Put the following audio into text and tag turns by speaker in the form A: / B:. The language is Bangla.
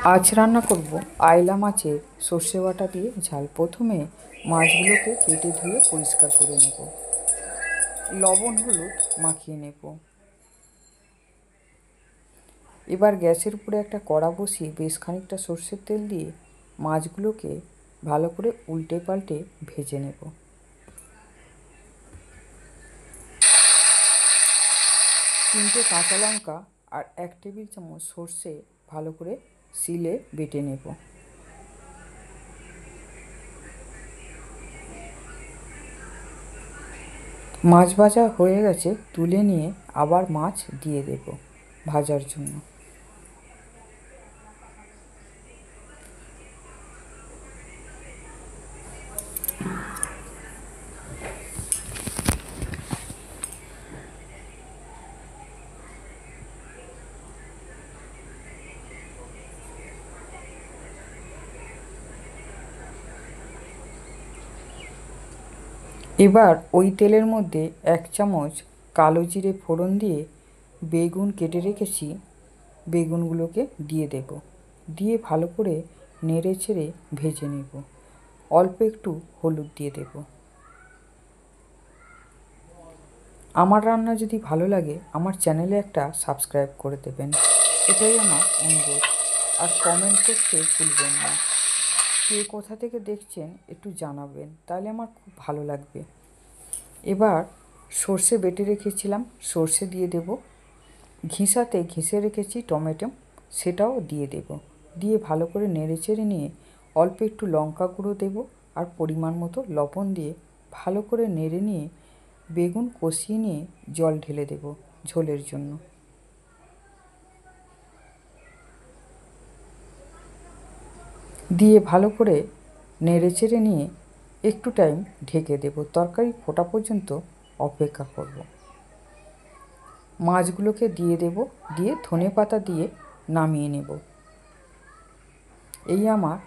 A: আজ রান্না করব আইলা মাছের সর্ষে বাটা দিয়ে ঝাল। প্রথমে মাছগুলোকে কেটে ধুয়ে পরিষ্কার করে নেব, লবণ হলুদ মাখিয়ে নেব। এবার গ্যাসের উপরে একটা কড়া বসিয়ে বেশ খানিকটা সর্ষের তেল দিয়ে মাছগুলোকে ভালো করে উল্টে পাল্টে ভেজে নেব। তিনটে কাঁচা লঙ্কা আর 1 টেবিল চামচ সর্ষে ভালো করে শিলে বেটে নেব। মাছ ভাজা হয়ে গেছে, তুলে নিয়ে আবার মাছ দিয়ে দেব ভাজার জন্য। এবার ওই তেলের মধ্যে 1 চামচ কালো জিরে ফোড়ন দিয়ে বেগুন কেটে রেখেছি, বেগুনগুলোকে দিয়ে দেব। দিয়ে ভালো করে নেড়ে চেড়ে ভেজে নেব। অল্প একটু হলুদ দিয়ে দেব। আমার রান্না যদি ভালো লাগে আমার চ্যানেলে একটা সাবস্ক্রাইব করে দেবেন, এটাই আমার অনুরোধ। আর কমেন্ট করতে ভুলবেন না। কে কোথা থেকে দেখছেন একটু জানাবেন, তাহলে আমার খুব ভালো লাগবে। এবার সর্ষে বেটে রেখেছিলাম, সর্ষে দিয়ে দেব। ঘিসাতে ঘিসে রেখেছি টমেটো, সেটাও দিয়ে দেব। দিয়ে ভালো করে নেড়ে চেড়ে নিয়ে অল্প একটু লঙ্কা গুঁড়ো দেব আর পরিমাণ মতো লবণ দিয়ে ভালো করে নেড়ে নিয়ে বেগুন কষিয়ে নিয়ে জল ঢেলে দেব ঝোলের জন্য। দিয়ে ভালো করে নেড়ে চেড়ে নিয়ে একটু টাইম ঢেকে দেব। তরকারি ফোটা পর্যন্ত অপেক্ষা করব। মাছগুলোকে দিয়ে দেব, দিয়ে ধনেপাতা দিয়ে নামিয়ে নেব। এই আমার